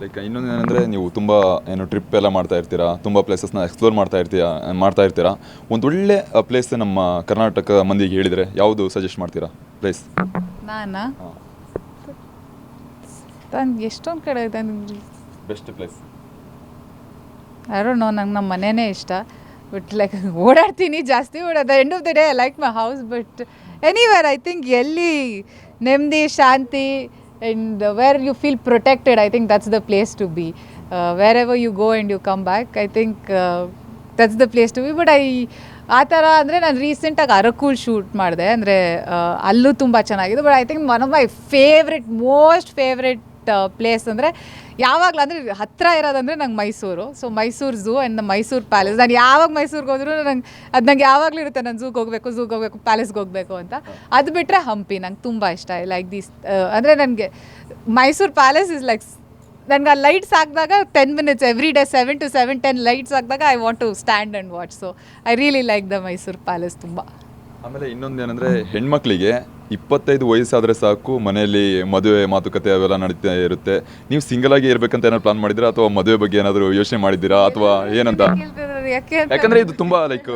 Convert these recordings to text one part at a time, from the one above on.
Like ಇನ್ನೊಂದು ಏನಂದರೆ ನೀವು ತುಂಬ ಏನು ಟ್ರಿಪ್ ಎಲ್ಲ ಮಾಡ್ತಾ ಇರ್ತೀರಾ, ತುಂಬ ಪ್ಲೇಸಸ್ನ ಎಕ್ಸ್ಪ್ಲೋರ್ ಮಾಡ್ತಾ ಇರ್ತೀರಾ. ಒಂದು ಒಳ್ಳೆ ಪ್ಲೇಸ್ ನಮ್ಮ ಕರ್ನಾಟಕ ಮಂದಿಗೆ ಹೇಳಿದರೆ ಯಾವುದು ಸಜೆಸ್ಟ್ ಮಾಡ್ತೀರಾ ಪ್ಲೇಸ್? ನಾನು ಎಷ್ಟೊಂದು ಕಡೆ ಇದೆ. ಬೆಸ್ಟ್ ಪ್ಲೇಸ್ ಯಾರೋ ನಂಗೆ ನಮ್ಮ ಮನೆಯೇ ಇಷ್ಟ. ಬಟ್ ಲೈಕ್ ಓಡಾಡ್ತೀನಿ, ಜಾಸ್ತಿ ಓಡೋದು. End of the day I like my house. But anywhere I think ಎಲ್ಲಿ ನೆಮ್ಮದಿ, ಶಾಂತಿ and where you feel protected, I think that's the place to be. Wherever you go and you come back, I think that's the place to be. But ಆ ಥರ ಅಂದರೆ ನಾನು ರೀಸೆಂಟಾಗಿ ಅರಕೂಲ್ shoot ಮಾಡಿದೆ. ಅಂದರೆ ಅಲ್ಲೂ ತುಂಬ ಚೆನ್ನಾಗಿದೆ. But I think one of my most favourite place ಅಂದರೆ ಯಾವಾಗಲೂ ಅಂದರೆ ಹತ್ತಿರ ಇರೋದಂದರೆ ನಂಗೆ Mysuru. So Mysuru zoo and the Mysuru palace. ನಾನು ಯಾವಾಗ ಮೈಸೂರಿಗೆ ಹೋದ್ರೂ ನಂಗೆ ಯಾವಾಗಲೂ ಇರುತ್ತೆ, ನಾನು ಝೂಗೆ ಹೋಗಬೇಕು, ಪ್ಯಾಲೇಸ್ಗೆ ಹೋಗಬೇಕು ಅಂತ. ಅದು ಬಿಟ್ಟರೆ ಹಂಪಿ ನಂಗೆ ತುಂಬ ಇಷ್ಟ. I like this. ಅಂದರೆ ನನಗೆ ಮೈಸೂರು ಪ್ಯಾಲೇಸ್ ಇಸ್ ಲೈಕ್, ನನಗೆ ಆ ಲೈಟ್ಸ್ ಹಾಕಿದಾಗ 10 minutes every day 7 to 7, 10 lights ಹಾಕಿದಾಗ I want to stand and watch. So I really like the Mysuru palace ತುಂಬ. ಆಮೇಲೆ ಇನ್ನೊಂದು ಏನಂದರೆ ಹೆಣ್ಮಕ್ಳಿಗೆ 25 ವಯಸ್ಸಾದರೆ ಸಾಕು ಮನೆಯಲ್ಲಿ ಮದುವೆ ಮಾತುಕತೆ ಅವೆಲ್ಲ ನಡೀತಾ ಇರುತ್ತೆ. ನೀವು ಸಿಂಗಲ್ ಆಗಿ ಇರಬೇಕಂತ ಏನಾದ್ರು ಪ್ಲಾನ್ ಮಾಡಿದ್ದೀರಾ ಅಥವಾ ಮದುವೆ ಬಗ್ಗೆ ಏನಾದರೂ ಯೋಚನೆ ಮಾಡಿದ್ದೀರಾ ಅಥವಾ ಏನಂತ? ಯಾಕಂದರೆ ಇದು ತುಂಬ ಲೈಕ್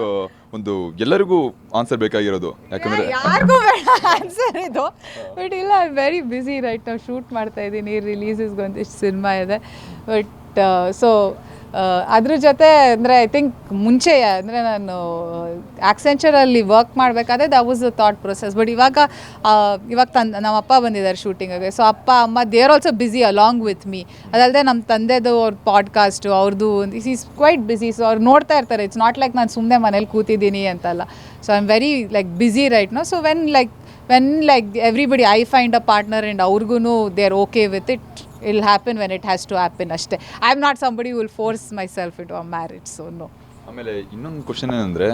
ಒಂದು ಎಲ್ಲರಿಗೂ ಆನ್ಸರ್ ಬೇಕಾಗಿರೋದು. ಯಾಕಂದರೆ ಯಾರಿಗೂ ಬೇಡ ಆನ್ಸರ್ ಇದು. ಬಟ್ ಇಲ್ಲ, ಐ ವೆರಿ ಬ್ಯುಸಿ ರೈಟ್. ನಾವು ಶೂಟ್ ಮಾಡ್ತಾ ಇದ್ದೀನಿ, ರಿಲೀಸಸ್ಗೆ ಒಂದಿಷ್ಟು ಸಿನಿಮಾ ಇದೆ. ಬಟ್ ಸೊ ಅದ್ರ ಜೊತೆ ಅಂದರೆ ಐ ಥಿಂಕ್ ಮುಂಚೆ ಅಂದರೆ ನಾನು ಆಕ್ಸೆಂಚರಲ್ಲಿ ವರ್ಕ್ ಮಾಡಬೇಕಾದ್ರೆ that was the thought process. But ಇವಾಗ ನಮ್ಮ ಅಪ್ಪ ಬಂದಿದ್ದಾರೆ ಶೂಟಿಂಗಿಗೆ. ಸೊ ಅಪ್ಪ ಅಮ್ಮ they are also busy along with me. ಅದಲ್ಲದೆ ನಮ್ಮ ತಂದೆದು ಅವ್ರ ಪಾಡ್ಕಾಸ್ಟು ಅವ್ರದ್ದು ಈಸ್ ಕ್ವೈಟ್ ಬ್ಯುಸಿ. ಸೊ ಅವ್ರು ನೋಡ್ತಾ ಇರ್ತಾರೆ. ಇಟ್ಸ್ ನಾಟ್ ಲೈಕ್ ನಾನು ಸುಮ್ಮನೆ ಮನೇಲಿ ಕೂತಿದ್ದೀನಿ ಅಂತಲ್ಲ. So I am very like busy right now. So when everybody I find a partner and ಅವ್ರಿಗೂ they are okay with it, it'll happen when it has to happen ಅಷ್ಟೇ. I am not somebody who will force myself into a marriage, so no. ಆಮೇಲೆ ಇನ್ನೊಂದು question ಏನಂದರೆ,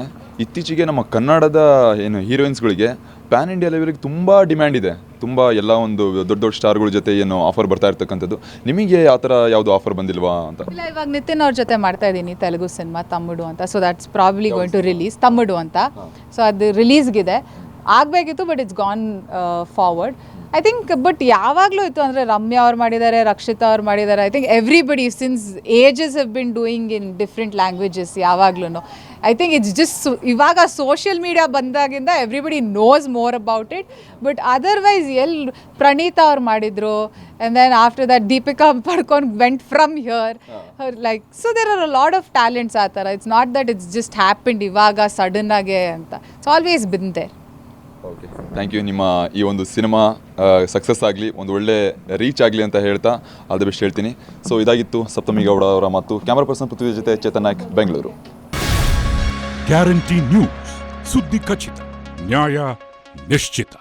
ಇತ್ತೀಚೆಗೆ ನಮ್ಮ ಕನ್ನಡದ ಏನು ಹೀರೋಯಿನ್ಸ್ಗಳಿಗೆ PAN India ಲೆವೆಲ್ಗೆ ತುಂಬ ಡಿಮ್ಯಾಂಡ್ ಇದೆ. ತುಂಬ ಎಲ್ಲ ಒಂದು ದೊಡ್ಡ ದೊಡ್ಡ ಸ್ಟಾರ್ಗಳ ಜೊತೆ ಏನು ಆಫರ್ ಬರ್ತಾ ಇರ್ತಕ್ಕಂಥದ್ದು. ನಿಮಗೆ ಆ ಥರ ಯಾವುದು ಆಫರ್ ಬಂದಿಲ್ವಾ ಅಂತ? ಇಲ್ಲ, ಇವಾಗ ನಿತಿನ್ ಅವ್ರ ಜೊತೆ ಮಾಡ್ತಾ ಇದ್ದೀನಿ ತೆಲುಗು ಸಿನಿಮಾ ತಮ್ಮಡು ಅಂತ. So that's probably going to release, Thammudu ಅಂತ. ಸೊ ಅದು ರಿಲೀಸ್ಗಿದೆ, ಆಗಬೇಕಿತ್ತು. But it's gone forward I think. But ಯಾವಾಗಲೂ ಇತ್ತು ಅಂದರೆ ರಮ್ಯಾ ಅವ್ರು ಮಾಡಿದ್ದಾರೆ, ರಕ್ಷಿತಾ ಅವ್ರು ಮಾಡಿದ್ದಾರೆ. I think everybody since ages have been doing in different languages ಯಾವಾಗ್ಲೂ. ಐ ಥಿಂಕ್ ಇಟ್ಸ್ ಜಸ್ಟ್ ಇವಾಗ ಸೋಷಿಯಲ್ ಮೀಡಿಯಾ ಬಂದಾಗಿಂದ everybody knows more about it. But otherwise Pranitha ಅವ್ರು ಮಾಡಿದರು. And then after that Deepika Padukone went from here like. So there are a lot of talents ಆ ಥರ. It's not that it's just happened ಇವಾಗ ಸಡನ್ನಾಗೆ ಅಂತ. It's always been there. Okay, thank you. ನಿಮ್ಮ ಈ ಒಂದು ಸಿನಿಮಾ ಸಕ್ಸಸ್ ಆಗಲಿ, ಒಂದು ಒಳ್ಳೆ ರೀಚ್ ಆಗಲಿ ಅಂತ ಹೇಳ್ತಾ ಆಲ್ ದ ಬೆಸ್ಟ್ ಹೇಳ್ತೀನಿ. ಸೊ ಇದಾಗಿತ್ತು ಸಪ್ತಮಿ ಗೌಡ ಅವರ ಮಾತು. ಕ್ಯಾಮರಾ ಪರ್ಸನ್ ಪೃಥ್ವಿ ಜೊತೆ ಚೇತನ್ ನಾಯ್ಕ್, ಬೆಂಗಳೂರು. ಗ್ಯಾರಂಟಿ ನ್ಯೂಸ್, ಸುದ್ದಿ ಖಚಿತ, ನ್ಯಾಯ ನಿಶ್ಚಿತ.